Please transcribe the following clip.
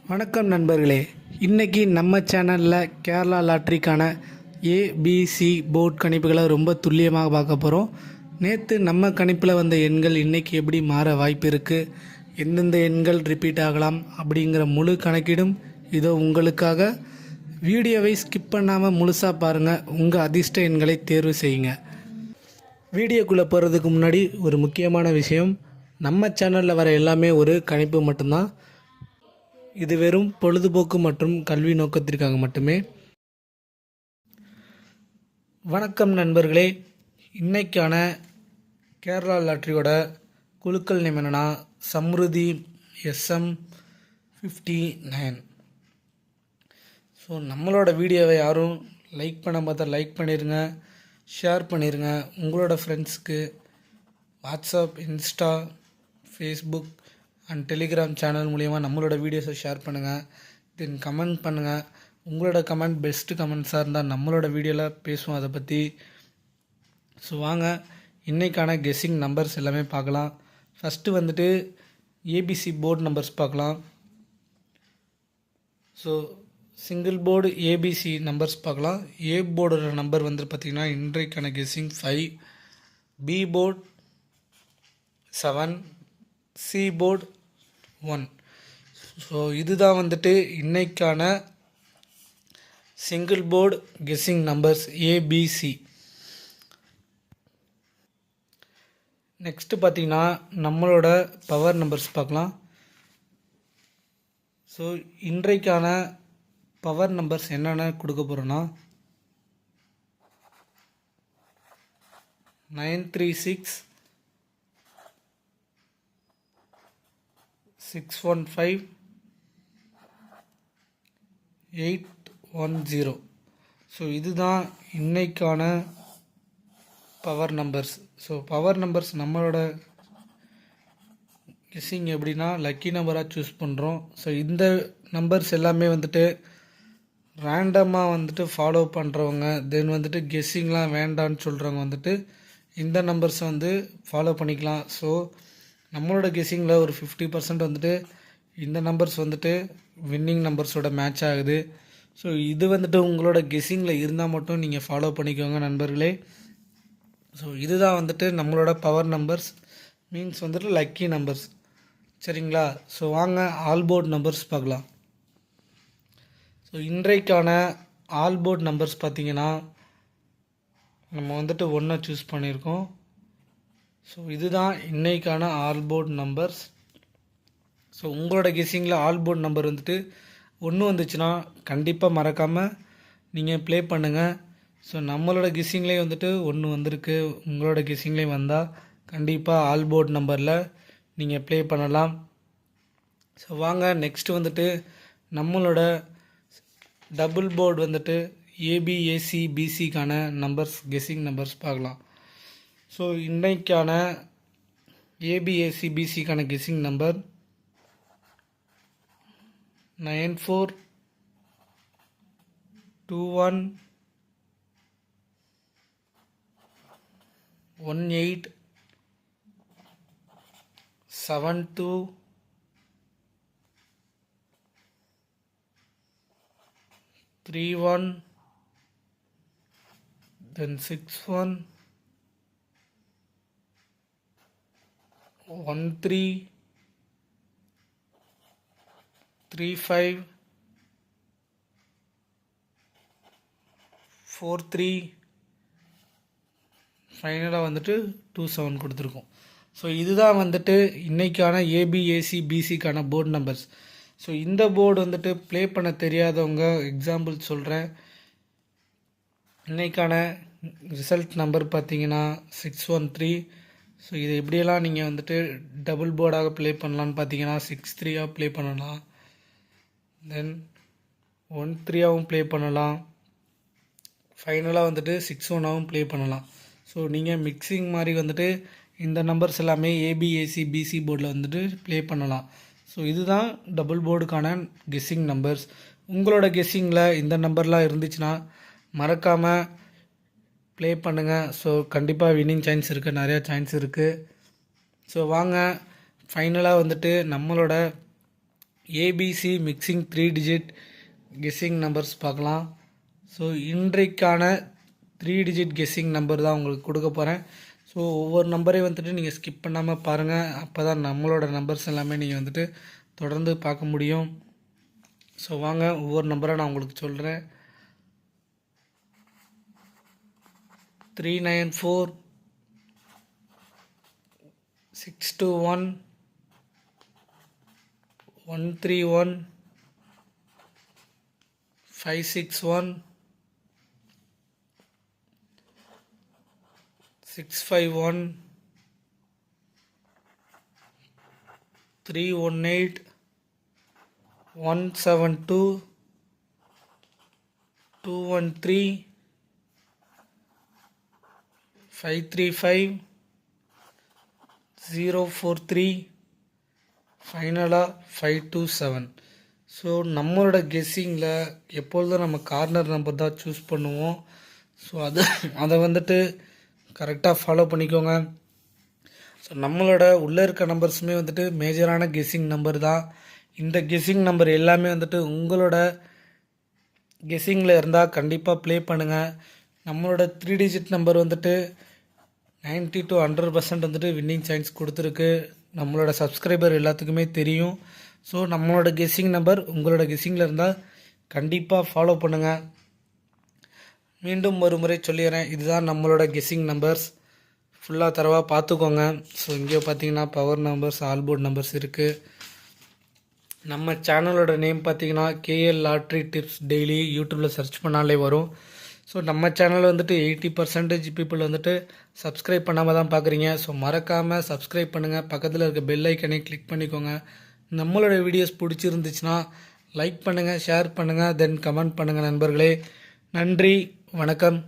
வணக்கம் நண்பர்களே. இன்றைக்கி நம்ம சேனலில் கேரளா லாட்ரிக்கான ஏபிசி போர்ட் கணிப்புகளை ரொம்ப துல்லியமாக பார்க்க போகிறோம். நேற்று நம்ம கணிப்பில் வந்த எண்கள் இன்றைக்கி எப்படி மாற வாய்ப்பு இருக்குது, எந்தெந்த எண்கள் ரிப்பீட் ஆகலாம் அப்படிங்கிற முழு கணக்கீடும் இதோ உங்களுக்காக. வீடியோவை ஸ்கிப் பண்ணாமல் முழுசாக பாருங்கள், உங்கள் அதிர்ஷ்ட எண்களை தேர்வு செய்யுங்க. வீடியோக்குள்ளே போகிறதுக்கு முன்னாடி ஒரு முக்கியமான விஷயம், நம்ம சேனலில் வர எல்லாமே ஒரு கணிப்பு மட்டும்தான். இது வெறும் பொழுதுபோக்கு மற்றும் கல்வி நோக்கத்திற்காக மட்டுமே. வணக்கம் நண்பர்களே. இன்றைக்கான கேரளா லாட்ரியோட குழுக்கள் நேம் என்னென்னா சம்ருதி SM59. ஸோ நம்மளோட வீடியோவை யாரும் லைக் பண்ண பார்த்தா லைக் பண்ணிடுங்க, ஷேர் பண்ணிடுங்க. உங்களோட ஃப்ரெண்ட்ஸுக்கு WhatsApp, Insta, Facebook and Telegram channel மூலிமா நம்மளோட வீடியோஸை ஷேர் பண்ணுங்கள். தென் கமெண்ட் பண்ணுங்கள். உங்களோட கமெண்ட் பெஸ்ட்டு கமெண்ட்ஸாக இருந்தால் நம்மளோட வீடியோவில் பேசுவோம் அதை பற்றி. ஸோ வாங்க இன்றைக்கான கெஸ்ஸிங் நம்பர்ஸ் எல்லாமே பார்க்கலாம். ஃபஸ்ட்டு வந்துட்டு ஏபிசி போர்டு நம்பர்ஸ் பார்க்கலாம். So single board ABC numbers பார்க்கலாம். ஏ போர்டோட நம்பர் வந்து பார்த்திங்கன்னா இன்றைக்கான guessing 5, B board 7, C board 1. So இதுதான் வந்துட்டு இன்றைக்கான single board guessing numbers ABC. Next பார்த்திங்கன்னா நம்மளோட பவர் நம்பர்ஸ் பார்க்கலாம். ஸோ இன்றைக்கான பவர் நம்பர்ஸ் என்னென்ன கொடுக்க போகிறோன்னா 936, 615, 810. ஸோ இதுதான் இன்றைக்கான power numbers. So power numbers நம்மளோட கெஸ்ஸிங் எப்படின்னா லக்கி நம்பராக சூஸ் பண்ணுறோம். ஸோ இந்த நம்பர்ஸ் எல்லாமே வந்துட்டு ரேண்டமாக வந்துட்டு ஃபாலோ பண்ணுறவங்க, தென் வந்துட்டு கெஸ்ஸிங்லாம் வேண்டான்னு சொல்கிறவங்க வந்துட்டு இந்த நம்பர்ஸை வந்து ஃபாலோ பண்ணிக்கலாம். ஸோ நம்மளோட கெஸ்ஸிங்கில் ஒரு 50% வந்துட்டு இந்த நம்பர்ஸ் வந்துட்டு வின்னிங் நம்பர்ஸோட மேட்ச் ஆகுது. ஸோ இது வந்துட்டு உங்களோட கெஸ்ஸிங்கில் இருந்தால் மட்டும் நீங்கள் ஃபாலோ பண்ணிக்கோங்க நண்பர்களே. ஸோ இதுதான் வந்துட்டு நம்மளோட பவர் நம்பர்ஸ், மீன்ஸ் வந்துட்டு லக்கி நம்பர்ஸ். சரிங்களா? ஸோ வாங்க ஆல் போர்ட் நம்பர்ஸ் பார்க்கலாம். ஸோ இன்றைக்கான ஆல் போர்ட் நம்பர்ஸ் பார்த்திங்கன்னா நம்ம வந்துட்டு 1 சூஸ் பண்ணியிருக்கோம். ஸோ இதுதான் இன்றைக்கான ஆல் போர்ட் நம்பர்ஸ். ஸோ உங்களோட கெஸ்ஸிங்கில் ஆல் போர்ட் நம்பர் வந்துட்டு 1 வந்துச்சுன்னா கண்டிப்பாக மறக்காமல் நீங்கள் ப்ளே பண்ணுங்கள். ஸோ நம்மளோட கெஸ்ஸிங்லேயே வந்துட்டு 1 வந்திருக்கு, உங்களோட கெஸ்ஸிங்லேயே வந்தால் கண்டிப்பாக ஆல் போர்ட் நம்பரில் நீங்கள் ப்ளே பண்ணலாம். ஸோ வாங்க நெக்ஸ்ட்டு வந்துட்டு நம்மளோட டபுள் போர்டு வந்துட்டு ஏபிஏசி பிசிக்கான நம்பர்ஸ் கெஸ்ஸிங் நம்பர்ஸ் பார்க்கலாம். ஸோ இன்றைக்கான ஏபிஏசி பிசிக்கான கெஸ்ஸிங் நம்பர் 9421 18 72 31 then 61 13 35 43 ஃபைனலாக வந்துட்டு 27 கொடுத்துருக்கோம். ஸோ இதுதான் வந்துட்டு இன்றைக்கான ஏபிஏசி பிசிக்கான போர்டு நம்பர்ஸ். ஸோ இந்த போர்டு வந்துட்டு ப்ளே பண்ண தெரியாதவங்க எக்ஸாம்பிள் சொல்கிறேன். இன்றைக்கான ரிசல்ட் நம்பர் பார்த்தீங்கன்னா 613. ஸோ இது எப்படியெல்லாம் நீங்கள் வந்துட்டு டபுள் போர்டாக ப்ளே பண்ணலான்னு பார்த்தீங்கன்னா 63ஆக ப்ளே பண்ணலாம், தென் 13ஆகவும் ப்ளே பண்ணலாம், ஃபைனலாக வந்துட்டு 61ஆகவும் ப்ளே பண்ணலாம். ஸோ நீங்கள் மிக்சிங் மாதிரி வந்துட்டு இந்த நம்பர்ஸ் எல்லாமே ஏபிஏசி பிசி போர்டில் வந்துட்டு ப்ளே பண்ணலாம். ஸோ இதுதான் டபுள் போர்டுக்கான கெஸ்ஸிங் நம்பர்ஸ். உங்களோட கெஸ்ஸிங்கில் இந்த நம்பர்லாம் இருந்துச்சுன்னா மறக்காமல் ப்ளே பண்ணுங்கள். ஸோ கண்டிப்பாக வின்னிங் சான்ஸ் இருக்குது, நிறையா சான்ஸ் இருக்குது. ஸோ வாங்க ஃபைனலாக வந்துட்டு நம்மளோட ABC mixing 3 digit guessing numbers பார்க்கலாம். ஸோ இன்றைக்கான 3 டிஜிட் கெஸ்ஸிங் நம்பர் தான் உங்களுக்கு கொடுக்க போகிறேன். ஸோ ஒவ்வொரு நம்பரையும் வந்துட்டு நீங்கள் ஸ்கிப் பண்ணாமல் பாருங்கள். அப்போ தான் நம்மளோட நம்பர்ஸ் எல்லாமே நீங்கள் வந்துட்டு தொடர்ந்து பார்க்க முடியும். ஸோ வாங்க ஒவ்வொரு நம்பரை நான் உங்களுக்கு சொல்கிறேன். 394 621 131 561 651 318 172 213 535 043 ஃபைனலாக 527. ஸோ நம்மளோட கெஸ்ஸிங்கில் எப்பொழுதும் நம்ம கார்னர் நம்பர் தான் சூஸ் பண்ணுவோம். ஸோ அதை வந்துட்டு கரெக்டாக ஃபாலோ பண்ணிக்கோங்க. ஸோ நம்மளோட உள்ளே இருக்க நம்பர்ஸுமே வந்துட்டு மேஜரான கெஸ்ஸிங் நம்பர் தான். இந்த கெஸ்ஸிங் நம்பர் எல்லாமே வந்துட்டு உங்களோட கெஸ்ஸிங்கில் இருந்தால் கண்டிப்பாக ப்ளே பண்ணுங்கள். நம்மளோட 3 டிஜிட் நம்பர் வந்துட்டு 90 to 100% வந்துட்டு வின்னிங் சான்ஸ் கொடுத்துருக்கு. நம்மளோட சப்ஸ்கிரைபர் எல்லாத்துக்குமே தெரியும். ஸோ நம்மளோட கெஸ்ஸிங் நம்பர் உங்களோட கெஸ்ஸிங்கில் இருந்தால் கண்டிப்பாக ஃபாலோ பண்ணுங்கள். மீண்டும் ஒரு முறை சொல்லிடுறேன், இதுதான் நம்மளோட கெஸ்ஸிங் நம்பர்ஸ். ஃபுல்லாக தரவாக பார்த்துக்கோங்க. ஸோ இங்கே பார்த்தீங்கன்னா பவர் நம்பர்ஸ், ஆல்போர்ட் நம்பர்ஸ் இருக்குது. நம்ம சேனலோட நேம் பார்த்தீங்கன்னா கேஎல் லாட்ரி டிப்ஸ் டெய்லி யூடியூப்பில் சர்ச் பண்ணாலே வரும். ஸோ நம்ம சேனல் வந்துட்டு 80% பீப்புள் வந்துட்டு சப்ஸ்கிரைப் பண்ணாமல் தான் பார்க்குறீங்க. ஸோ மறக்காமல் சப்ஸ்கிரைப் பண்ணுங்கள். பக்கத்தில் இருக்க பெல் ஐக்கனை கிளிக் பண்ணிக்கோங்க. நம்மளோட வீடியோஸ் பிடிச்சிருந்துச்சுன்னா லைக் பண்ணுங்கள், ஷேர் பண்ணுங்கள், தென் கமெண்ட் பண்ணுங்கள் நண்பர்களே. நன்றி, வணக்கம்.